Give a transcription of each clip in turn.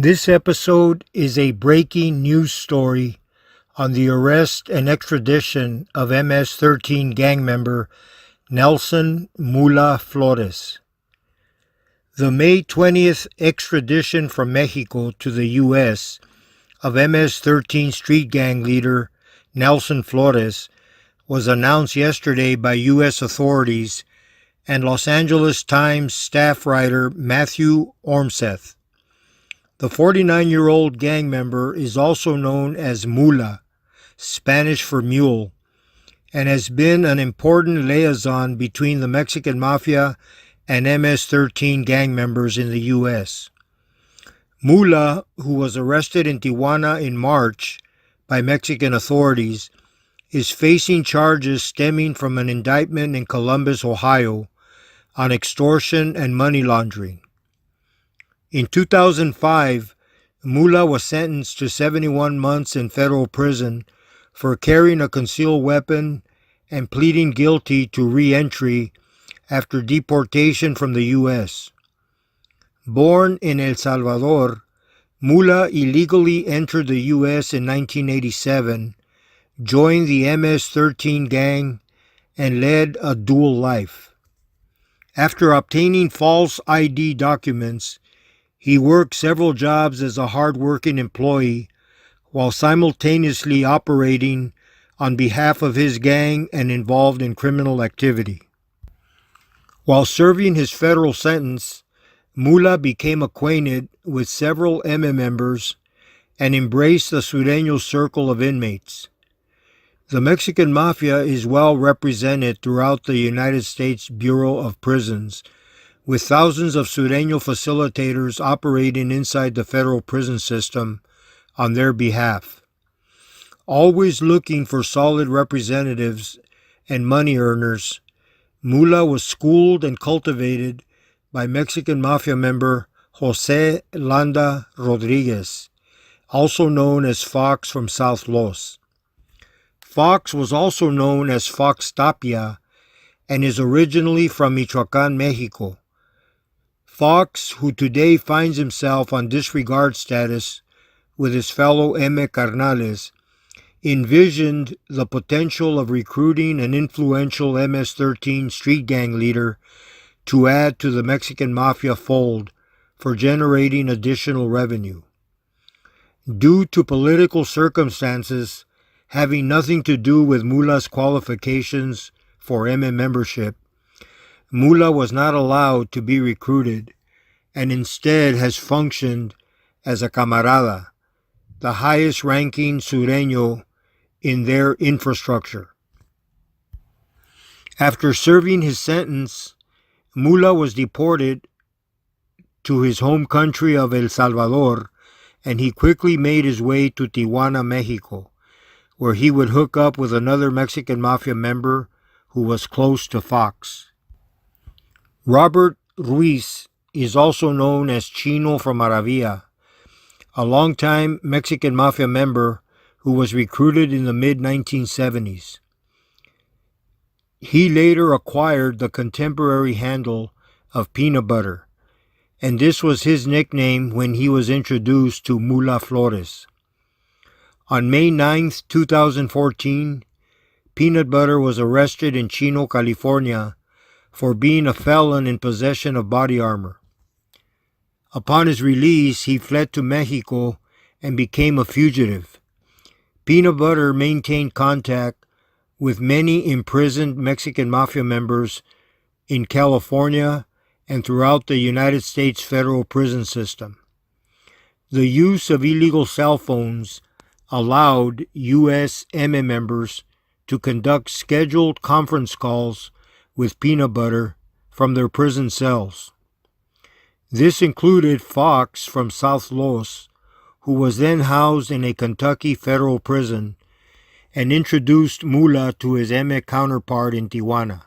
This episode is a breaking news story on the arrest and extradition of MS13 gang member Nelson Mula Flores. The May 20th extradition from Mexico to the U.S. of MS13 street gang leader Nelson Flores was announced yesterday by U.S. authorities and Los Angeles Times staff writer Matthew Ormseth. The 49-year-old gang member is also known as Mula, Spanish for mule, and has been an important liaison between the Mexican Mafia and MS13 gang members in the U.S. Mula, who was arrested in Tijuana in March by Mexican authorities, is facing charges stemming from an indictment in Columbus, Ohio, on extortion and money laundering. In 2005, Mula was sentenced to 71 months in federal prison for carrying a concealed weapon and pleading guilty to re-entry after deportation from the U.S. Born in El Salvador, Mula illegally entered the U.S. in 1987, joined the MS13 gang, and led a dual life. After obtaining false ID documents, he worked several jobs as a hard-working employee while simultaneously operating on behalf of his gang and involved in criminal activity. While serving his federal sentence, Mula became acquainted with several EME members and embraced the Sureño circle of inmates. The Mexican Mafia is well represented throughout the United States Bureau of Prisons, with thousands of Sureño facilitators operating inside the federal prison system on their behalf. Always looking for solid representatives and money earners, Mula was schooled and cultivated by Mexican Mafia member Jose Landa Rodriguez, also known as Fox from South Los. Fox was also known as Fox Tapia and is originally from Michoacán, Mexico. Fox, who today finds himself on disregard status with his fellow EME carnales, envisioned the potential of recruiting an influential MS13 street gang leader to add to the Mexican Mafia fold for generating additional revenue. Due to political circumstances having nothing to do with Mula's qualifications for EME membership, Mula was not allowed to be recruited and instead has functioned as a camarada, the highest ranking Sureño in their infrastructure. After serving his sentence, Mula was deported to his home country of El Salvador, and he quickly made his way to Tijuana, Mexico, where he would hook up with another Mexican Mafia member who was close to Fox. Robert Ruiz is also known as Chino from Maravilla, a longtime Mexican Mafia member who was recruited in the mid-1970s. He later acquired the contemporary handle of Peanut Butter, and this was his nickname when he was introduced to Mula Flores. On May 9, 2014, Peanut Butter was arrested in Chino, California, for being a felon in possession of body armor. Upon his release, he fled to Mexico and became a fugitive. Peanut Butter maintained contact with many imprisoned Mexican Mafia members in California and throughout the United States federal prison system. The use of illegal cell phones allowed U.S. EME members to conduct scheduled conference calls with Peanut Butter from their prison cells. This included Fox from South Los, who was then housed in a Kentucky federal prison, and introduced Mula to his EME counterpart in Tijuana.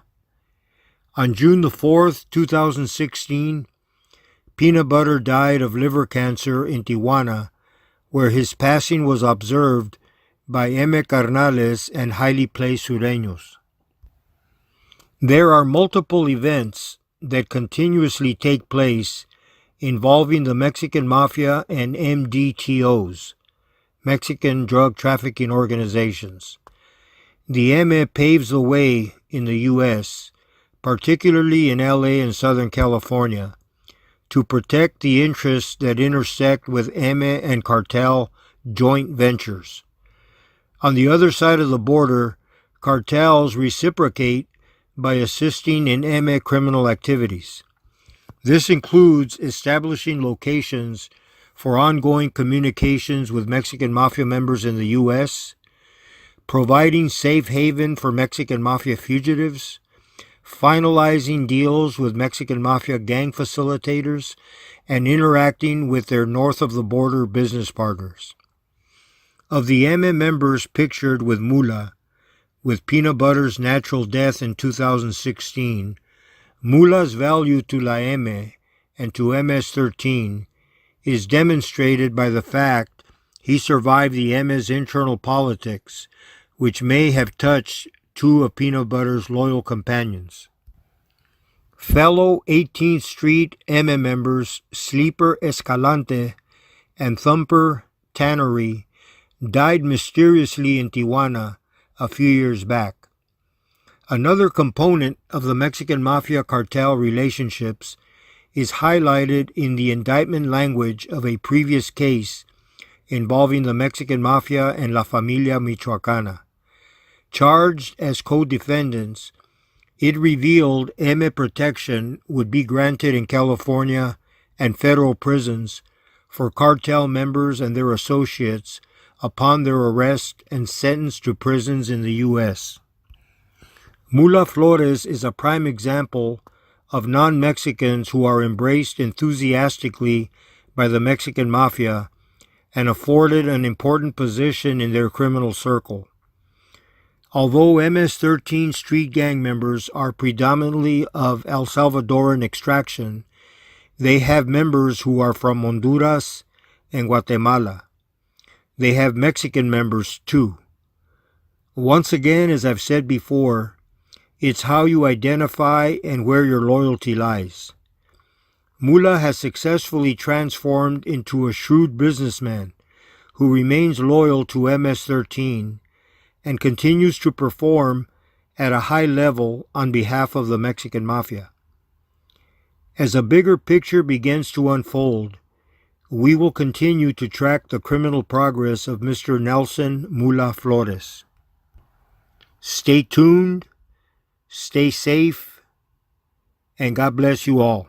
On June 4, 2016, Peanut Butter died of liver cancer in Tijuana, where his passing was observed by EME carnales and highly placed Sureños. There are multiple events that continuously take place involving the Mexican Mafia and MDTOs, Mexican Drug Trafficking Organizations. The EME paves the way in the U.S., particularly in LA and Southern California, to protect the interests that intersect with EME and cartel joint ventures. On the other side of the border, cartels reciprocate by assisting in EME criminal activities. This includes establishing locations for ongoing communications with Mexican Mafia members in the U.S., providing safe haven for Mexican Mafia fugitives, finalizing deals with Mexican Mafia gang facilitators, and interacting with their north-of-the-border business partners. Of the EME members pictured with Mula, with Peanut Butter's natural death in 2016, Mula's value to La EME and to MS13 is demonstrated by the fact he survived the EME's internal politics, which may have touched two of Peanut Butter's loyal companions. Fellow 18th Street EME members Sleeper Escalante and Thumper Tannery died mysteriously in Tijuana a few years back. Another component of the Mexican Mafia cartel relationships is highlighted in the indictment language of a previous case involving the Mexican Mafia and La Familia Michoacana. Charged as co-defendants, it revealed EME protection would be granted in California and federal prisons for cartel members and their associates upon their arrest and sentenced to prisons in the U.S. Mula Flores is a prime example of non-Mexicans who are embraced enthusiastically by the Mexican Mafia and afforded an important position in their criminal circle. Although MS13 street gang members are predominantly of El Salvadoran extraction, they have members who are from Honduras and Guatemala. They have Mexican members too. Once again, as I've said before, it's how you identify and where your loyalty lies. Mula has successfully transformed into a shrewd businessman who remains loyal to MS13 and continues to perform at a high level on behalf of the Mexican Mafia. As a bigger picture begins to unfold, we will continue to track the criminal progress of Mr. Nelson Mula Flores. Stay tuned, stay safe, and God bless you all.